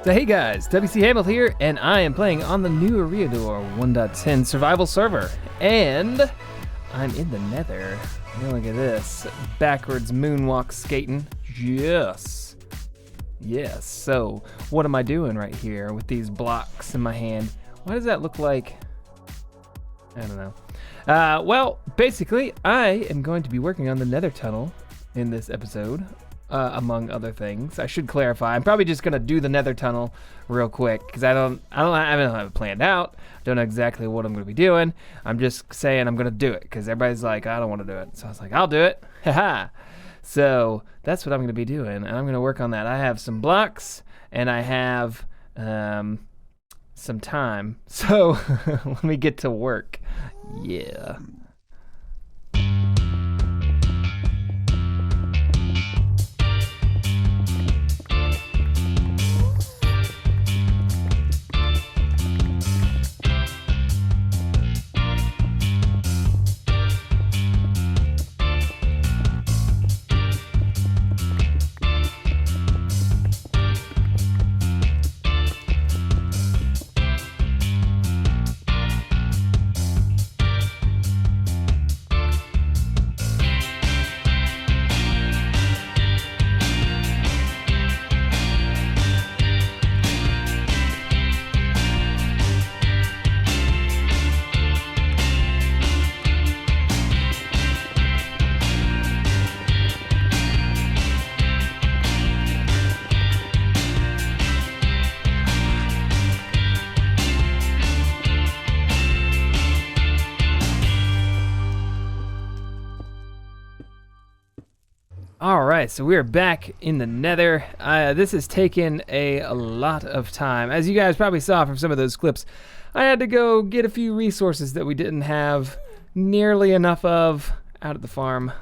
So hey guys, WC Hamel here, and I am playing on the new Eriador 1.10 survival server, and I'm in the Nether. Look at this, backwards moonwalk skating. Yes. So what am I doing right here with these blocks in my hand? Why does that look like? I don't know. Well, basically, I am going to be working on the Nether tunnel in this episode. Among other things, I should clarify. I'm probably just gonna do the Nether tunnel real quick because I don't have it planned out. Don't know exactly what I'm gonna be doing. I'm just saying I'm gonna do it because everybody's like, I don't want to do it. So I was like, I'll do it. Haha. So that's what I'm gonna be doing, and I'm gonna work on that. I have some blocks and I have some time. So let me get to work. Yeah. Alright, so we're back in the Nether. This has taken a lot of time. As you guys probably saw from some of those clips, I had to go get a few resources that we didn't have nearly enough of out at the farm.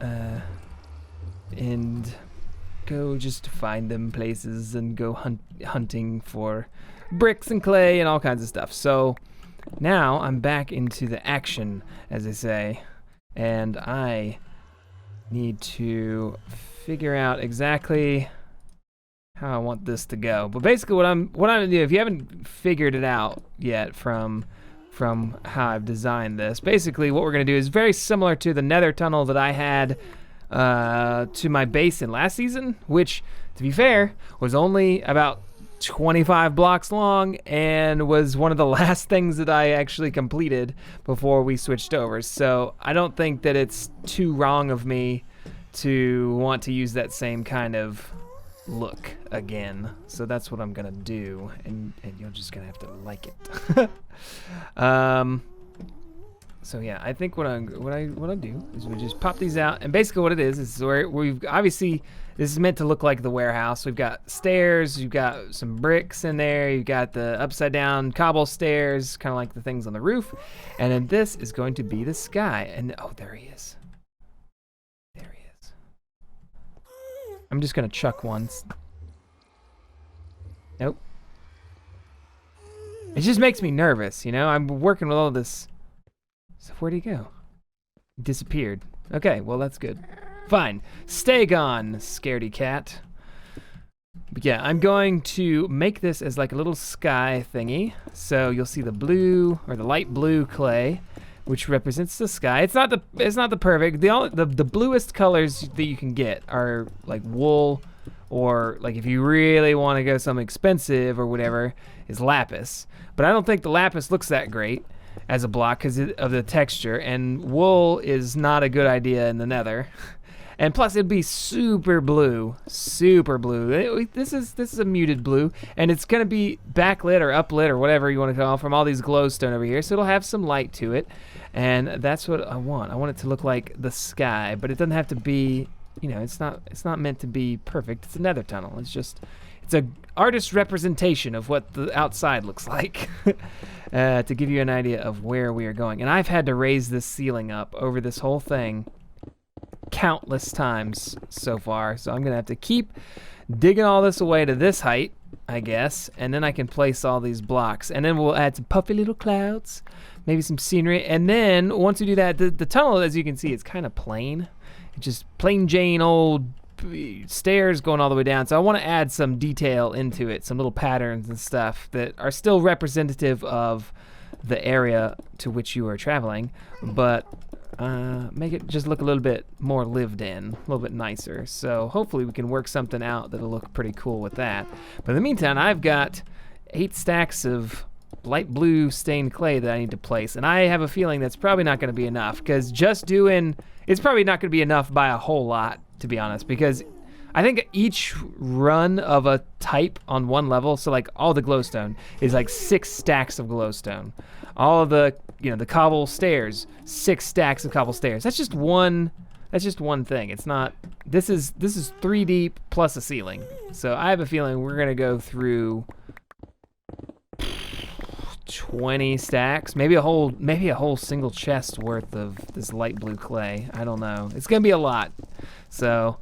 And go just find them places and go hunting for bricks and clay and all kinds of stuff. So now I'm back into the action, as they say, and I need to figure out exactly how I want this to go. But basically what I'm gonna do, if you haven't figured it out yet from how I've designed this, basically what we're gonna do is very similar to the Nether tunnel that I had to my base in last season, which, to be fair, was only about 25 blocks long and was one of the last things that I actually completed before we switched over. So I don't think that it's too wrong of me to want to use that same kind of look again. So that's what I'm gonna do, and you're just gonna have to like it. So yeah, I think what I do is we just pop these out, and basically what it is where we've obviously, this is meant to look like the warehouse. We've got stairs, you've got some bricks in there, you've got the upside down cobble stairs, kind of like the things on the roof, and then this is going to be the sky. And oh, there he is. There he is. I'm just gonna chuck once. Nope. It just makes me nervous, you know? I'm working with all this. So where'd he go? He disappeared. Okay, well that's good. Fine. Stay gone, scaredy cat. But yeah, I'm going to make this as like a little sky thingy. So you'll see the blue, or the light blue clay, which represents the sky. It's not the perfect. The bluest colors that you can get are like wool, or like if you really want to go something expensive or whatever, is lapis. But I don't think the lapis looks that great as a block because of the texture, and wool is not a good idea in the Nether. And plus it'd be super blue. This is a muted blue, and it's gonna be backlit or uplit or whatever you want to call it from all these glowstone over here, so it'll have some light to it, and that's what I want. I want it to look like the sky, but it doesn't have to be, you know, it's not meant to be perfect. It's a Nether tunnel. It's a artist representation of what the outside looks like. To give you an idea of where we are going. And I've had to raise this ceiling up over this whole thing countless times so far, so I'm gonna have to keep digging all this away to this height, I guess, and then I can place all these blocks, and then we'll add some puffy little clouds, maybe some scenery, and then once we do that, the tunnel, as you can see, it's kind of plain. It's just plain Jane old stairs going all the way down. So I want to add some detail into it, some little patterns and stuff that are still representative of the area to which you are traveling, but make it just look a little bit more lived in, a little bit nicer. So hopefully we can work something out that'll look pretty cool with that. But in the meantime, I've got 8 stacks of light blue stained clay that I need to place, and I have a feeling that's probably not going to be enough, because just doing, it's probably not going to be enough by a whole lot, to be honest, because I think each run of a type on one level, so like all the glowstone is like 6 stacks of glowstone. All of the, you know, the cobble stairs, 6 stacks of cobble stairs. That's just one thing. It's not, this is 3 deep plus a ceiling. So I have a feeling we're gonna go through 20 stacks, maybe a whole single chest worth of this light blue clay. I don't know. It's gonna be a lot. So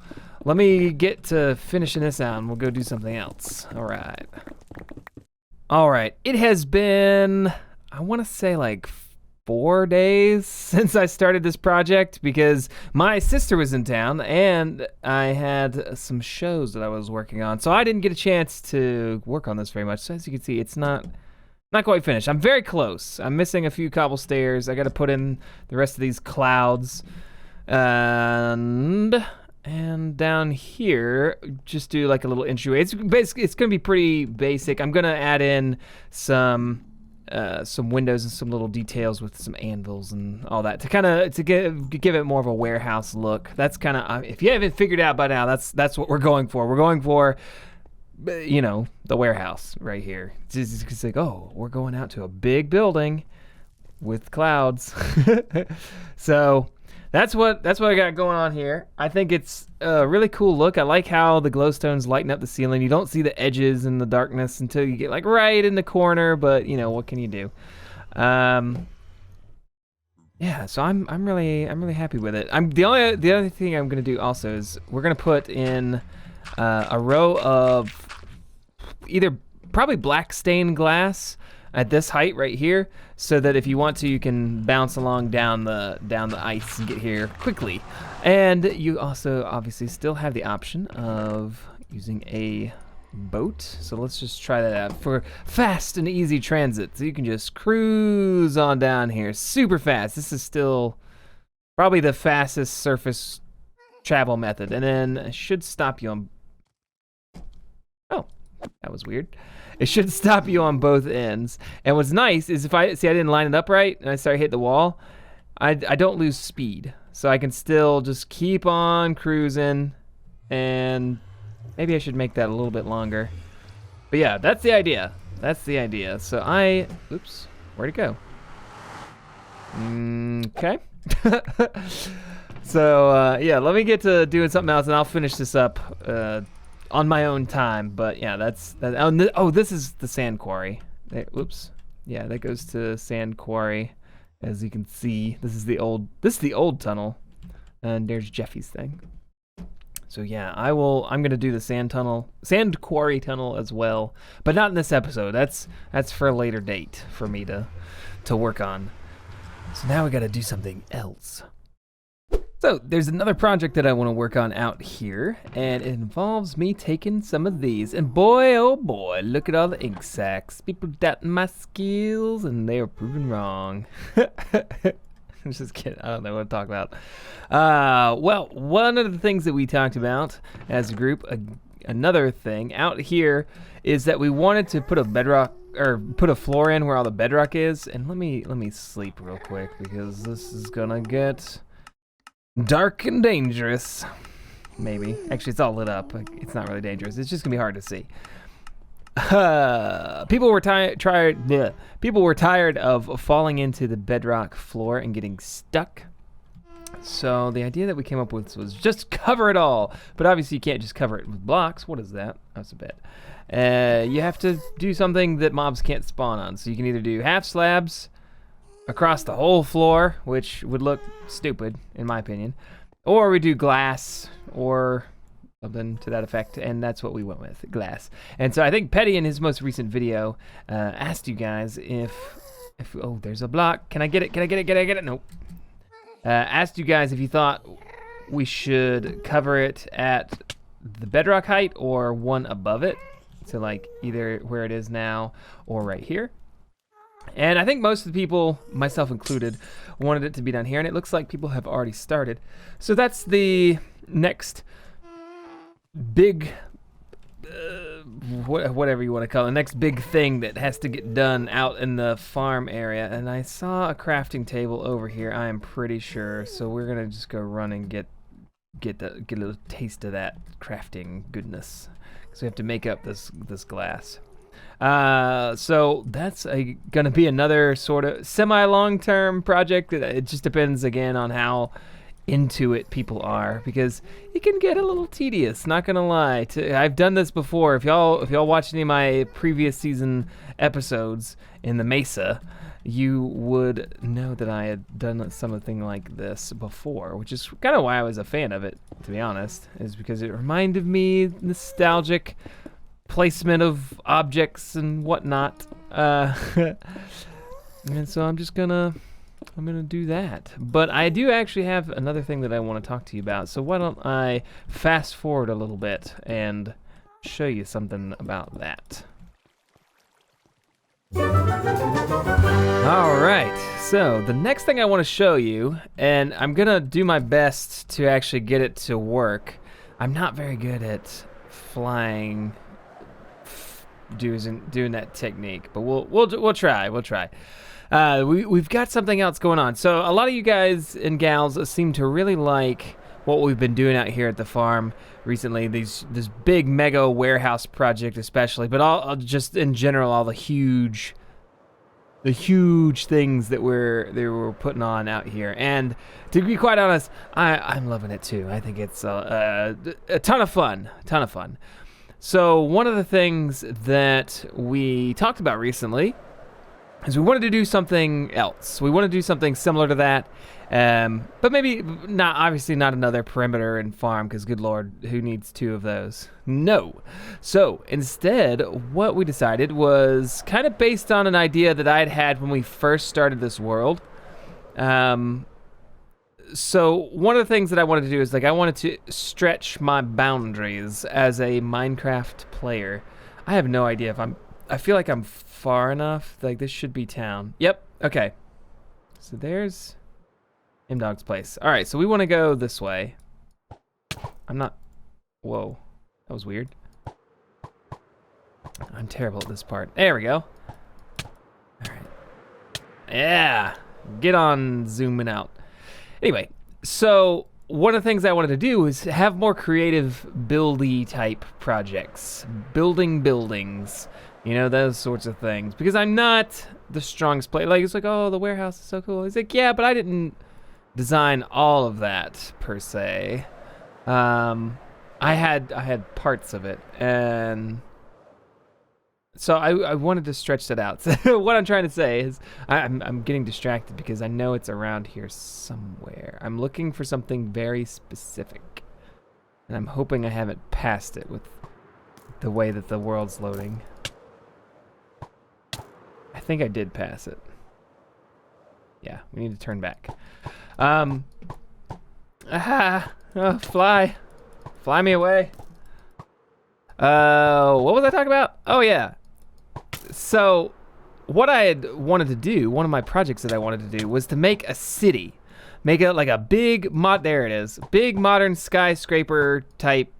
let me get to finishing this out and we'll go do something else. All right. It has been, I want to say like 4 days since I started this project, because my sister was in town and I had some shows that I was working on. So I didn't get a chance to work on this very much. So as you can see, it's not quite finished. I'm very close. I'm missing a few cobble stairs. I got to put in the rest of these clouds. And down here, just do like a little entryway. It's basically, it's gonna be pretty basic. I'm gonna add in some windows and some little details with some anvils and all that to give it more of a warehouse look. That's kind of, if you haven't figured out by now, that's what we're going for. We're going for, you know, the warehouse right here. It's like, oh, we're going out to a big building with clouds. So that's what I got going on here. I think it's a really cool look. I like how the glowstones lighten up the ceiling. You don't see the edges in the darkness until you get like right in the corner, but you know, what can you do? Yeah, so I'm really happy with it. The other thing I'm gonna do also is we're gonna put in a row of either probably black stained glass at this height right here, so that if you want to, you can bounce along down the ice and get here quickly. And you also obviously still have the option of using a boat. So let's just try that out for fast and easy transit. So you can just cruise on down here super fast. This is still probably the fastest surface travel method. And then it should stop you on, oh, that was weird. It should stop you on both ends. And what's nice is if I didn't line it up right and I start hitting the wall, I don't lose speed. So I can still just keep on cruising, and maybe I should make that a little bit longer. But yeah, that's the idea. So oops, where'd it go? Okay. So yeah, let me get to doing something else and I'll finish this up on my own time. But yeah, oh, this is the sand quarry. Whoops. Yeah, that goes to sand quarry. As you can see, this is the old tunnel, and there's Jeffy's thing. So yeah, I'm gonna do the sand quarry tunnel as well, but not in this episode. That's for a later date for me to work on. So now we gotta do something else. So there's another project that I want to work on out here, and it involves me taking some of these. And boy, oh boy, look at all the ink sacks. People doubting my skills, and they are proven wrong. I'm just kidding. I don't know what to talk about. Well, one of the things that we talked about as a group, another thing out here, is that we wanted to put a bedrock, or put a floor in where all the bedrock is. And let me sleep real quick, because this is gonna get dark and dangerous. Maybe. Actually, it's all lit up. It's not really dangerous. It's just gonna be hard to see. People were tired of falling into the bedrock floor and getting stuck. So the idea that we came up with was just cover it all. But obviously you can't just cover it with blocks. What is that? That's a bit. You have to do something that mobs can't spawn on. So you can either do half slabs across the whole floor, which would look stupid in my opinion, or we do glass or something to that effect, and that's what we went with, glass. And so I think Petty in his most recent video asked you guys if oh, there's a block. Can I get it? Nope. Asked you guys if you thought we should cover it at the bedrock height or one above it. So like either where it is now or right here. And I think most of the people, myself included, wanted it to be done here, and it looks like people have already started. So that's the next big, whatever you want to call it, next big thing that has to get done out in the farm area. And I saw a crafting table over here, I am pretty sure. So we're gonna just go run and get a little taste of that crafting goodness, because we have to make up this glass. So that's gonna be another sort of semi-long-term project. It just depends again on how into it people are, because it can get a little tedious, not gonna lie. I've done this before. If y'all watch any of my previous season episodes in the Mesa, you would know that I had done something like this before, which is kind of why I was a fan of it, to be honest, is because it reminded me nostalgic placement of objects and whatnot. And so I'm gonna do that. But I do actually have another thing that I want to talk to you about. So why don't I fast forward a little bit and show you something about that. All right, so the next thing I want to show you, and I'm gonna do my best to actually get it to work. I'm not very good at flying, doing that technique, but we'll try. We've got something else going on. So a lot of you guys and gals seem to really like what we've been doing out here at the farm recently. This big mega warehouse project, especially, but all just in general, all the huge things that they were putting on out here. And to be quite honest, I'm loving it too. I think it's a ton of fun. So one of the things that we talked about recently is we wanted to do something else. We want to do something similar to that, but maybe not. Obviously, not another perimeter and farm, because good lord, who needs two of those? No. So instead, what we decided was kind of based on an idea that I'd had when we first started this world. So one of the things that I wanted to do is I wanted to stretch my boundaries as a Minecraft player. I have no idea if I feel like I'm far enough. This should be town. Yep. Okay. So there's M-Dog's place. All right. So we want to go this way. I'm not. Whoa. That was weird. I'm terrible at this part. There we go. All right. Yeah. Get on zooming out. Anyway, so one of the things I wanted to do is have more creative buildy type projects. Building buildings. Those sorts of things. Because I'm not the strongest player. It's oh, the warehouse is so cool. He's like, yeah, but I didn't design all of that, per se. I had parts of it. And so I wanted to stretch that out. So what I'm trying to say is I'm getting distracted because I know it's around here somewhere. I'm looking for something very specific. And I'm hoping I haven't passed it with the way that the world's loading. I think I did pass it. Yeah, we need to turn back. Fly me away. What was I talking about? Oh yeah. So what I had wanted to do, one of my projects that I wanted to do, was to make a city. Make it like a big there it is. Big modern skyscraper type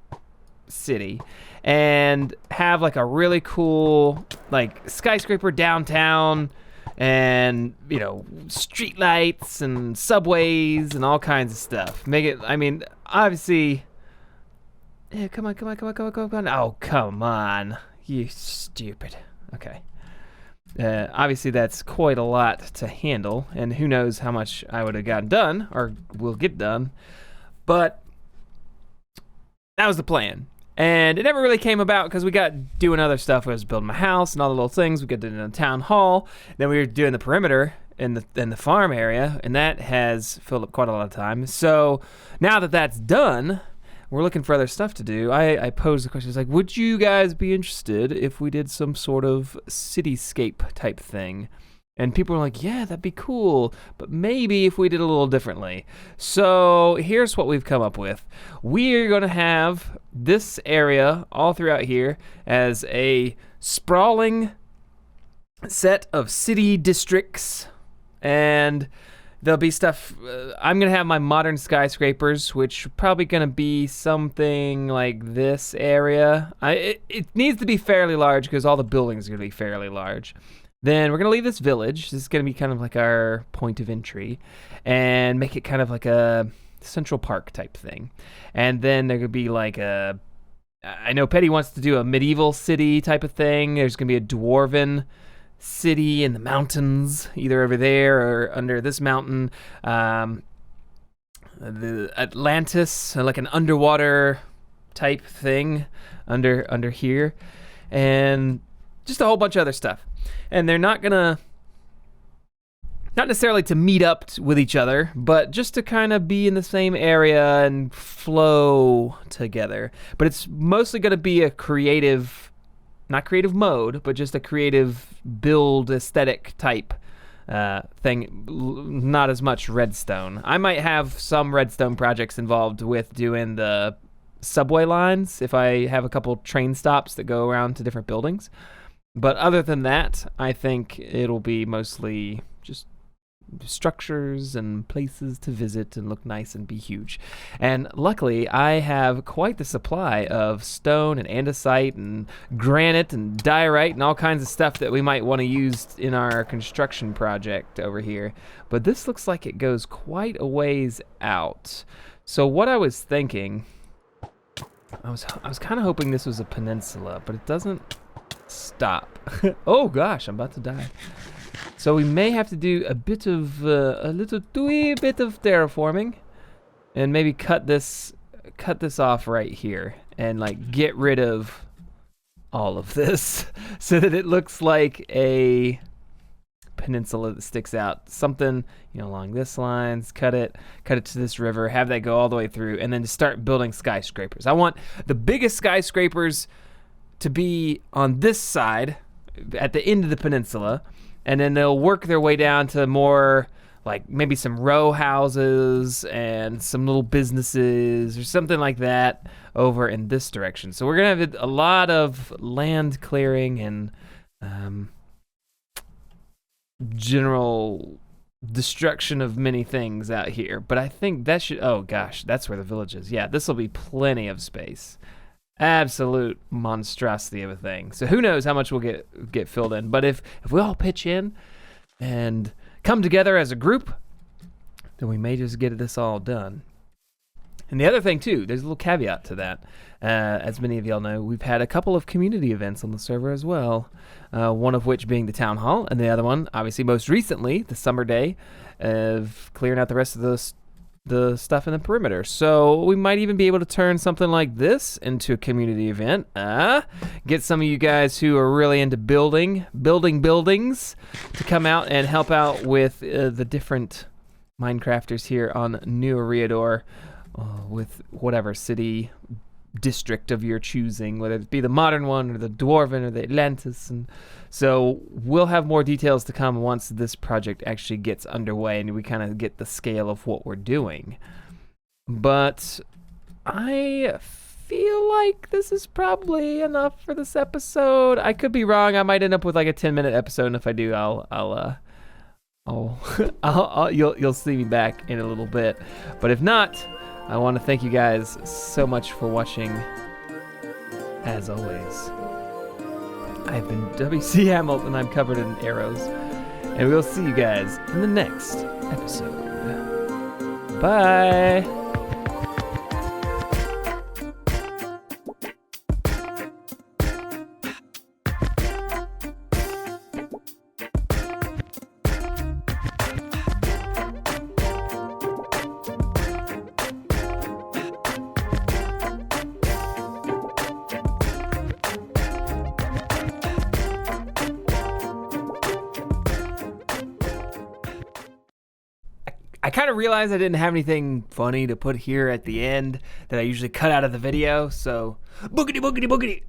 city. And have a really cool skyscraper downtown, and street lights and subways and all kinds of stuff. Make it, obviously, yeah, come on. Oh, come on, you stupid. Okay. Obviously that's quite a lot to handle, and who knows how much I would have gotten done or will get done, but that was the plan. And it never really came about because we got doing other stuff. I was building my house and all the little things. We got doing the town hall. Then we were doing the perimeter in the farm area, and that has filled up quite a lot of time. So now that that's done, we're looking for other stuff to do. I posed the question, would you guys be interested if we did some sort of cityscape type thing? And people were like, yeah, that'd be cool, but maybe if we did a little differently. So here's what we've come up with. We're going to have this area all throughout here as a sprawling set of city districts, and there'll be stuff. I'm going to have my modern skyscrapers, which are probably going to be something like this area. It needs to be fairly large because all the buildings are going to be fairly large. Then we're going to leave this village. This is going to be kind of like our point of entry and make it kind of like a Central Park type thing. And then there could be like I know Petty wants to do a medieval city type of thing. There's going to be a dwarven city in the mountains, either over there or under this mountain. The Atlantis, like an underwater type thing under here. And just a whole bunch of other stuff. And they're not necessarily to meet up with each other, but just to kind of be in the same area and flow together. But it's mostly going to be a creative, not creative mode, but just a creative build aesthetic type thing. Not as much redstone. I might have some redstone projects involved with doing the subway lines if I have a couple train stops that go around to different buildings. But other than that, I think it'll be mostly just structures and places to visit and look nice and be huge. And luckily, I have quite the supply of stone and andesite and granite and diorite and all kinds of stuff that we might want to use in our construction project over here. But this looks like it goes quite a ways out. So what I was thinking, I was kind of hoping this was a peninsula, but it doesn't stop. Oh gosh, I'm about to die. So we may have to do a bit of a wee bit of terraforming, and maybe cut this off right here, and like get rid of all of this, so that it looks like a peninsula that sticks out. Something, along this lines. Cut it to this river. Have that go all the way through, and then to start building skyscrapers. I want the biggest skyscrapers to be on this side at the end of the peninsula, and then they'll work their way down to more like maybe some row houses and some little businesses or something like that over in this direction. So we're gonna have a lot of land clearing and general destruction of many things out here. But I think that should, oh gosh, that's where the village is. Yeah, this will be plenty of space. Absolute monstrosity of a thing. So who knows how much we'll get filled in. But if we all pitch in and come together as a group, then we may just get this all done. And the other thing too, there's a little caveat to that. As many of y'all know, we've had a couple of community events on the server as well. One of which being the town hall, and the other one, obviously most recently, the summer day of clearing out the rest of the stuff in the perimeter. So we might even be able to turn something like this into a community event. Get some of you guys who are really into building buildings to come out and help out with the different Minecrafters here on New Eriador with whatever city district of your choosing, whether it be the modern one or the dwarven or the Atlantis. And so we'll have more details to come once this project actually gets underway and we kind of get the scale of what we're doing. But I feel like this is probably enough for this episode. I could be wrong. I might end up with like a 10-minute episode, and if I do, you'll see me back in a little bit. But if not, I want to thank you guys so much for watching. As always, I've been WC Hamilton. I'm covered in arrows, and we'll see you guys in the next episode. Bye. I kind of realized I didn't have anything funny to put here at the end that I usually cut out of the video, so boogity boogity boogity.